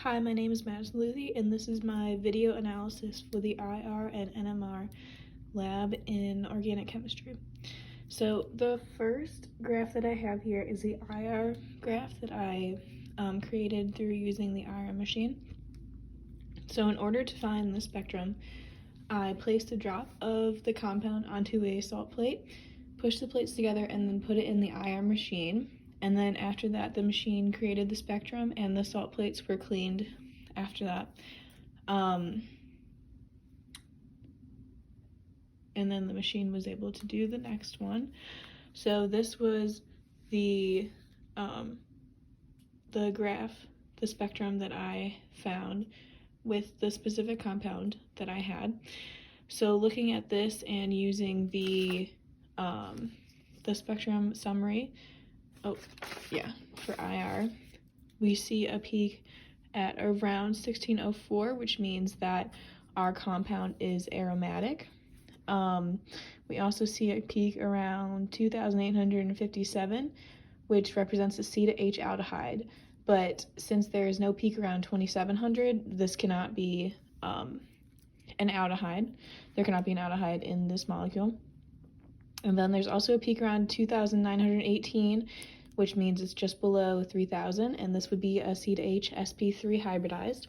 Hi, my name is Madison Luthi, and this is my video analysis for the IR and NMR lab in organic chemistry. So the first graph that I have here is the IR graph that I created through using the IR machine. So in order to find the spectrum, I placed a drop of the compound onto a salt plate, pushed the plates together, and then put it in the IR machine. And then after that, the machine created the spectrum and the salt plates were cleaned after that. And then the machine was able to do the next one. So this was the graph, the spectrum that I found with the specific compound that I had. So looking at this and using the spectrum summary, for IR, we see a peak at around 1604, which means that our compound is aromatic. We also see a peak around 2857, which represents a C to H aldehyde. But since there is no peak around 2700, this cannot be an aldehyde. There cannot be an aldehyde in this molecule. And then there's also a peak around 2918, which means it's just below 3000, and this would be a C to H sp3 hybridized.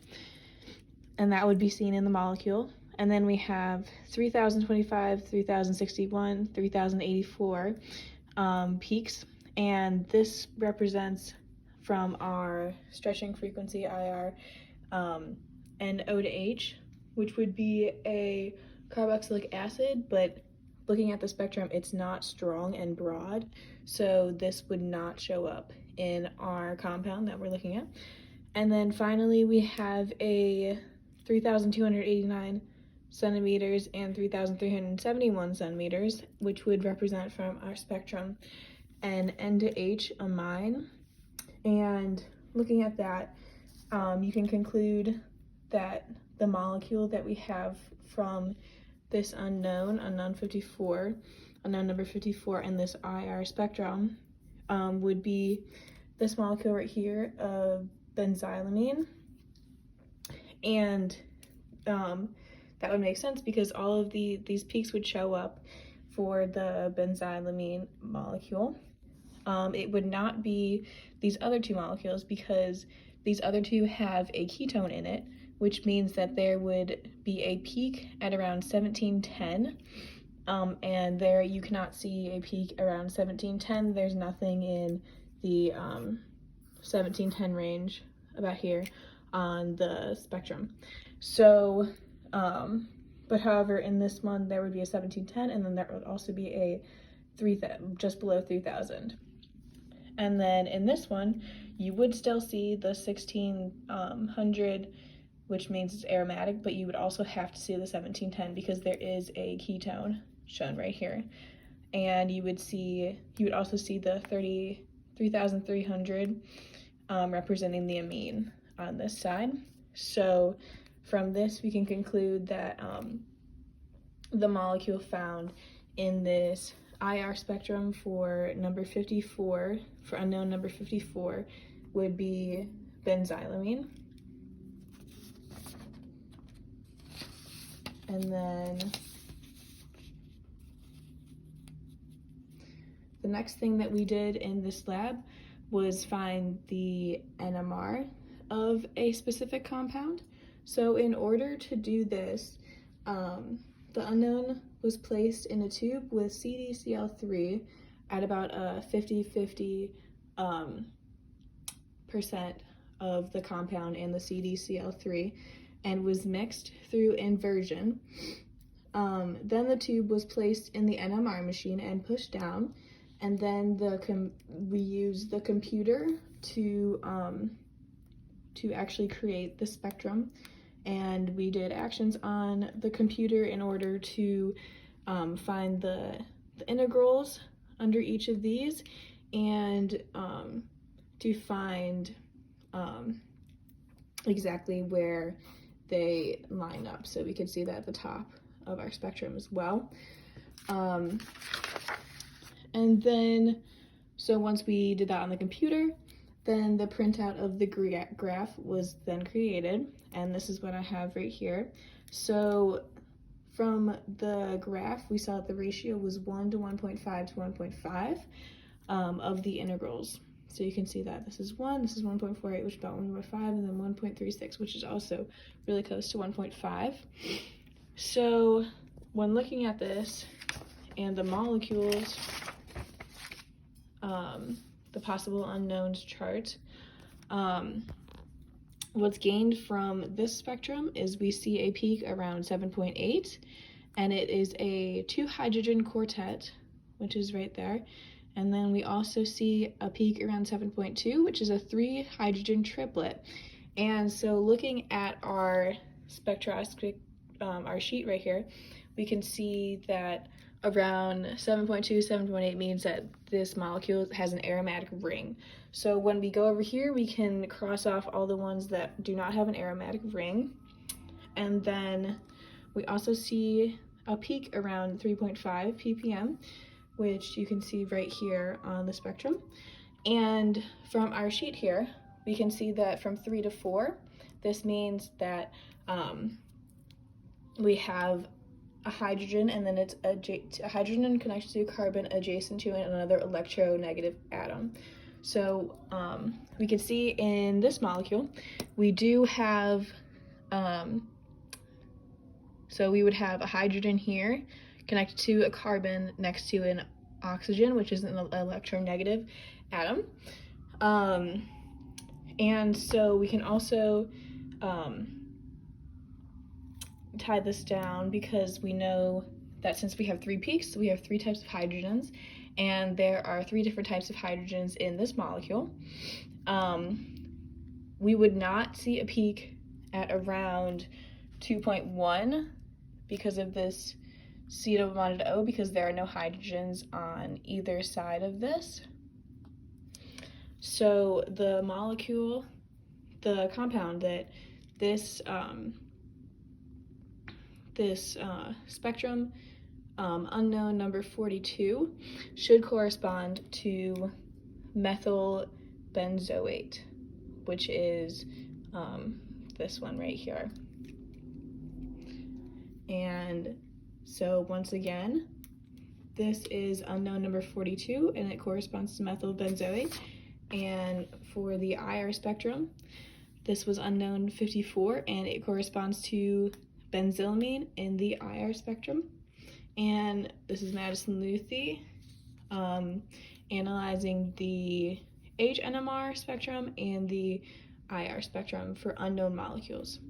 And that would be seen in the molecule. And then we have 3025, 3061, 3084 peaks, and this represents from our stretching frequency IR NO to H, which would be a carboxylic acid, but looking at the spectrum, it's not strong and broad, so this would not show up in our compound that we're looking at. And then finally, we have a 3,289 centimeters and 3,371 centimeters, which would represent from our spectrum an N to H amine. And looking at that, you can conclude that the molecule that we have from this unknown number 54, and this IR spectrum would be this molecule right here of benzylamine. And that would make sense because all of these peaks would show up for the benzylamine molecule. It would not be these other two molecules because these other two have a ketone in it, which means that there would be a peak at around 1710, and there you cannot see a peak around 1710. There's nothing in the 1710 range about here on the spectrum. So, but however, in this one there would be a 1710, and then there would also be a just below 3000. And then in this one, you would still see the 1600, which means it's aromatic, but you would also have to see the 1710 because there is a ketone shown right here. And you would also see the 3300 representing the amine on this side. So from this, we can conclude that the molecule found in this IR spectrum for number 54, for unknown number 54, would be benzylamine. And then the next thing that we did in this lab was find the NMR of a specific compound. So in order to do this, the unknown was placed in a tube with CdCl3 at about a 50-50% of the compound and the CdCl3, and was mixed through inversion. Then the tube was placed in the NMR machine and pushed down, and then we used the computer to actually create the spectrum. And we did actions on the computer in order to find the integrals under each of these, and to find exactly where they line up. So we could see that at the top of our spectrum as well. And then, so once we did that on the computer, Then the printout of the graph was then created, and this is what I have right here. So from the graph, we saw that the ratio was 1 to 1.5 to 1.5 of the integrals. So you can see that this is 1, this is 1.48, which is about 1.5, and then 1.36, which is also really close to 1.5. So when looking at this and the molecules, the possible unknowns chart, what's gained from this spectrum is we see a peak around 7.8, and it is a 2-hydrogen quartet, which is right there. And then we also see a peak around 7.2, which is a 3-hydrogen triplet. And so looking at our spectroscopic, our sheet right here, we can see that around 7.2, 7.8 means that this molecule has an aromatic ring. So when we go over here, we can cross off all the ones that do not have an aromatic ring. And then we also see a peak around 3.5 ppm, which you can see right here on the spectrum. And from our sheet here, we can see that from 3 to 4, this means that we have a hydrogen, and then it's a hydrogen connected to a carbon adjacent to another electronegative atom. So we can see in this molecule, we do have, so we would have a hydrogen here connected to a carbon next to an oxygen, which is an electronegative atom. And so we can also tie this down because we know that since we have 3 peaks, we have 3 types of hydrogens, and there are 3 different types of hydrogens in this molecule. We would not see a peak at around 2.1 because of this C double bonded O, because there are no hydrogens on either side of this. So the molecule, the compound that this spectrum unknown number 42 should correspond to methyl benzoate, which is this one right here. And so once again, this is unknown number 42, and it corresponds to methyl benzoate. And for the IR spectrum, this was unknown 54, and it corresponds to benzylamine in the IR spectrum. And this is Madison Luthi analyzing the HNMR spectrum and the IR spectrum for unknown molecules.